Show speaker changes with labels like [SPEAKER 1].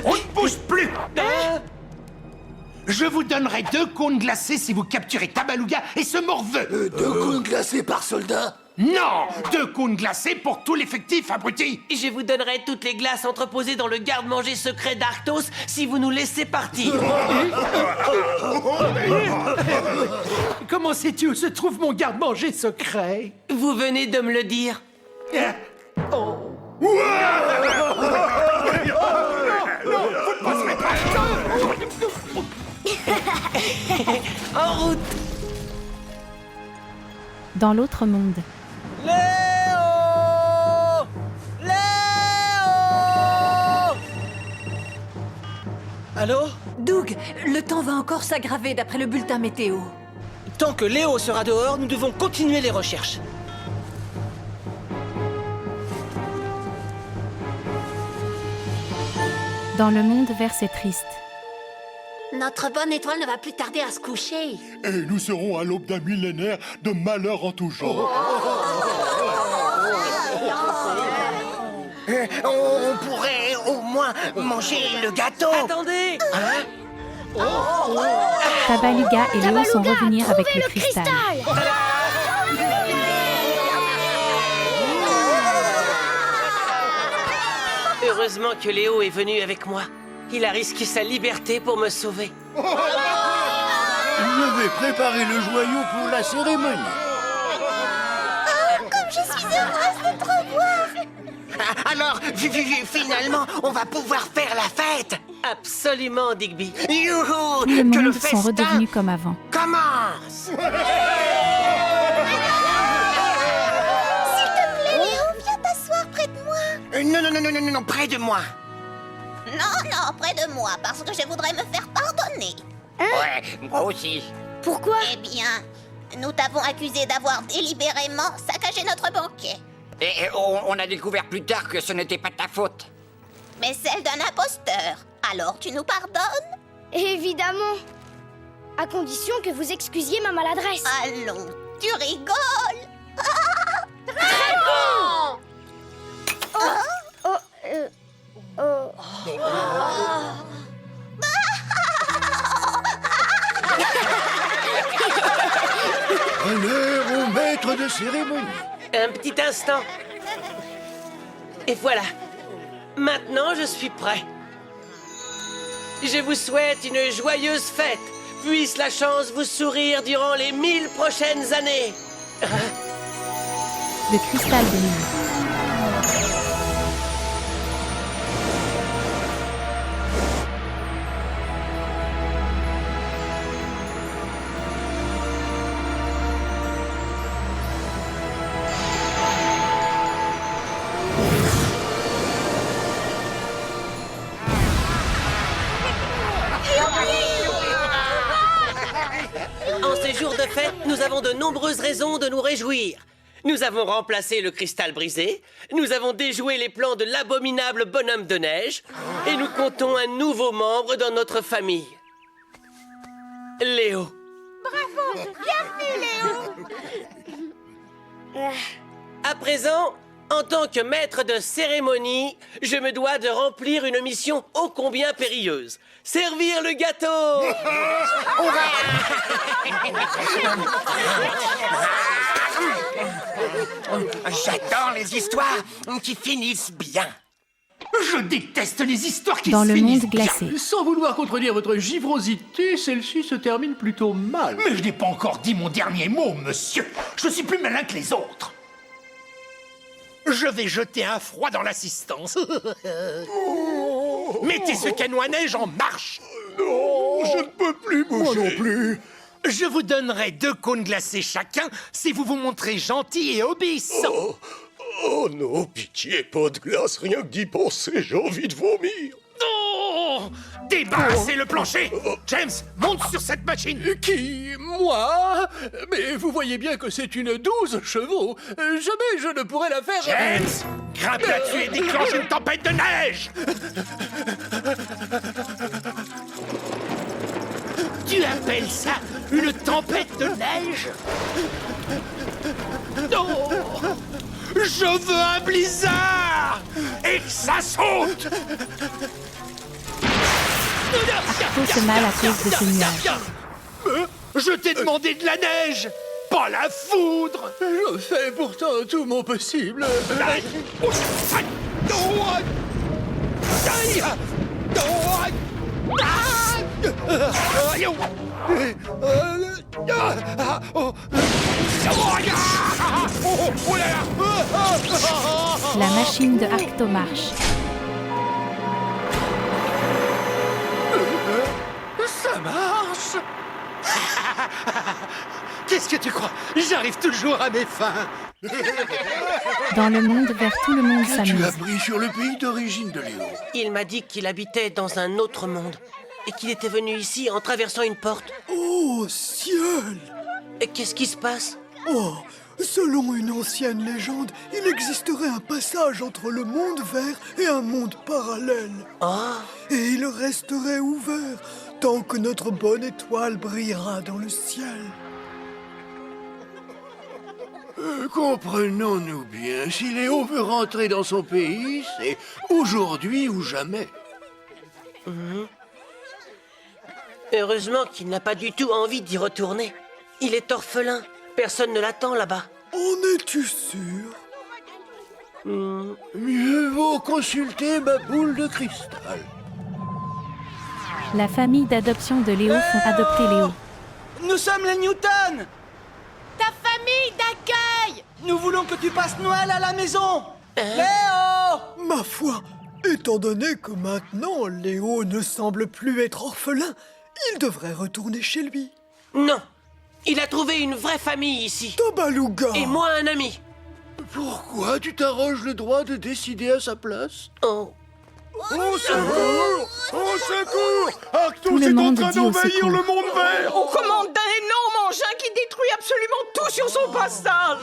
[SPEAKER 1] On ne bouge plus. Je vous donnerai 2 cônes glacés si vous capturez Tabaluga et ce morveux.
[SPEAKER 2] 2 cônes glacés par soldat?
[SPEAKER 1] Non, 2 cônes glacés pour tout l'effectif, abruti.
[SPEAKER 3] Je vous donnerai toutes les glaces entreposées dans le garde-manger secret d'Arctos si vous nous laissez partir.
[SPEAKER 4] Comment sais-tu où se trouve mon garde-manger secret?
[SPEAKER 3] Vous venez de me le dire. En route.
[SPEAKER 5] Dans l'autre monde.
[SPEAKER 3] Léo! Léo!
[SPEAKER 6] Allô?
[SPEAKER 7] Doug, le temps va encore s'aggraver d'après le bulletin météo.
[SPEAKER 6] Tant que Léo sera dehors, nous devons continuer les recherches.
[SPEAKER 5] Dans le monde vert, c'est triste.
[SPEAKER 8] Notre bonne étoile ne va plus tarder à se coucher.
[SPEAKER 9] Et nous serons à l'aube d'un millénaire de malheur en tout genre.
[SPEAKER 2] On pourrait au moins manger le gâteau.
[SPEAKER 3] Attendez!
[SPEAKER 5] Tabaluga et Léo sont revenus avec le
[SPEAKER 8] le
[SPEAKER 5] cristal.
[SPEAKER 3] Heureusement que Léo est venu avec moi. Il a risqué sa liberté pour me sauver.
[SPEAKER 9] Je vais préparer le joyau pour la cérémonie.
[SPEAKER 8] Comme je suis heureuse de te revoir.
[SPEAKER 2] Alors, finalement, on va pouvoir faire la fête.
[SPEAKER 3] Absolument, Digby.
[SPEAKER 2] Youhou!
[SPEAKER 5] Tous les
[SPEAKER 2] Que le
[SPEAKER 5] mondes sont
[SPEAKER 2] festin
[SPEAKER 5] redevenus comme avant.
[SPEAKER 2] commence.
[SPEAKER 8] S'il te plaît, Léo, viens t'asseoir près de moi.
[SPEAKER 2] Non, près de moi.
[SPEAKER 8] Non, près de moi, parce que je voudrais me faire pardonner.
[SPEAKER 2] Ouais, moi aussi.
[SPEAKER 8] Pourquoi? Eh bien, nous t'avons accusé d'avoir délibérément saccagé notre banquet.
[SPEAKER 10] Et on a découvert plus tard que ce n'était pas ta faute.
[SPEAKER 8] Mais celle d'un imposteur. Alors tu nous pardonnes?
[SPEAKER 11] Évidemment. À condition que vous excusiez ma maladresse.
[SPEAKER 8] Allons, tu rigoles.
[SPEAKER 11] Très bon.
[SPEAKER 9] Honneur au maître de cérémonie.
[SPEAKER 3] Un petit instant. Et voilà. Maintenant, je suis prêt. Je vous souhaite une joyeuse fête. Puisse la chance vous sourire durant les 1000 prochaines années.
[SPEAKER 5] Le cristal de nuit.
[SPEAKER 3] En ces jours de fête, nous avons de nombreuses raisons de nous réjouir. Nous avons remplacé le cristal brisé, nous avons déjoué les plans de l'abominable bonhomme de neige, et nous comptons un nouveau membre dans notre famille. Léo.
[SPEAKER 8] Bravo, bienvenue Léo.
[SPEAKER 3] À présent, en tant que maître de cérémonie, je me dois de remplir une mission ô combien périlleuse. Servir le gâteau.
[SPEAKER 2] J'adore les histoires qui finissent bien.
[SPEAKER 1] Je déteste les histoires qui
[SPEAKER 5] Dans
[SPEAKER 1] se
[SPEAKER 5] le
[SPEAKER 1] finissent
[SPEAKER 5] monde
[SPEAKER 1] bien.
[SPEAKER 5] glacé.
[SPEAKER 4] Sans vouloir contredire votre givrosité, celle-ci se termine plutôt mal.
[SPEAKER 1] Mais je n'ai pas encore dit mon dernier mot, monsieur. Je suis plus malin que les autres. Je vais jeter un froid dans l'assistance. Mettez ce canot à neige en marche.
[SPEAKER 9] Non, je ne peux plus bouger. Moi non plus.
[SPEAKER 1] Je vous donnerai 2 cônes glacés chacun si vous vous montrez gentil et obéissant.
[SPEAKER 9] Oh non, pitié, pas de glace, rien que d'y penser, j'ai envie de vomir.
[SPEAKER 1] Oh, débarrassez le plancher. James, monte sur cette machine.
[SPEAKER 4] Qui? Moi? Mais vous voyez bien que c'est une 12 chevaux. Jamais je ne pourrais la faire.
[SPEAKER 1] James, grimpe là-dessus et déclenche une tempête de neige. Tu appelles ça une tempête de neige? Non! Je veux un blizzard! Et que ça saute!
[SPEAKER 5] Arcto se mal à cause de ce nuage.
[SPEAKER 1] Je t'ai demandé de la neige, pas la foudre.
[SPEAKER 4] Je fais pourtant tout mon possible.
[SPEAKER 5] La machine de Arcto marche.
[SPEAKER 1] Ça marche. Qu'est-ce que tu crois? J'arrive toujours à mes fins.
[SPEAKER 5] Dans le monde vert, tout le monde
[SPEAKER 4] Tu as
[SPEAKER 5] s'amuse.
[SPEAKER 4] appris sur le pays d'origine de Léo.
[SPEAKER 3] Il m'a dit qu'il habitait dans un autre monde et qu'il était venu ici en traversant une porte.
[SPEAKER 12] Oh, ciel!
[SPEAKER 3] Et qu'est-ce qui se passe?
[SPEAKER 12] Oh, selon une ancienne légende, il existerait un passage entre le monde vert et un monde parallèle.
[SPEAKER 3] Oh,
[SPEAKER 12] Et il resterait ouvert tant que notre bonne étoile brillera dans le ciel.
[SPEAKER 4] Comprenons-nous bien, si Léo veut rentrer dans son pays, c'est aujourd'hui ou jamais.
[SPEAKER 3] heureusement qu'il n'a pas du tout envie d'y retourner. Il est orphelin. Personne ne l'attend là-bas.
[SPEAKER 12] En es-tu sûr?
[SPEAKER 4] Mieux vaut consulter ma boule de cristal.
[SPEAKER 5] La famille d'adoption de Léo font adopter Léo.
[SPEAKER 6] Nous sommes les Newton!
[SPEAKER 7] Ta famille d'accueil!
[SPEAKER 6] Nous voulons que tu passes Noël à la maison! Léo!
[SPEAKER 12] Ma foi, étant donné que maintenant Léo ne semble plus être orphelin, il devrait retourner chez lui.
[SPEAKER 3] Non. Il a trouvé une vraie famille ici.
[SPEAKER 12] Tabaluga!
[SPEAKER 3] Et moi un ami.
[SPEAKER 4] Pourquoi tu t'arroges le droit de décider à sa place?
[SPEAKER 3] Oh.
[SPEAKER 1] Au secours! Au secours! Arctos
[SPEAKER 5] Tout le
[SPEAKER 1] est en
[SPEAKER 5] monde
[SPEAKER 1] train
[SPEAKER 5] dit au
[SPEAKER 1] d'envahir
[SPEAKER 5] secours.
[SPEAKER 1] le monde vert!
[SPEAKER 7] On commande d'un énorme engin qui détruit absolument tout sur son passage!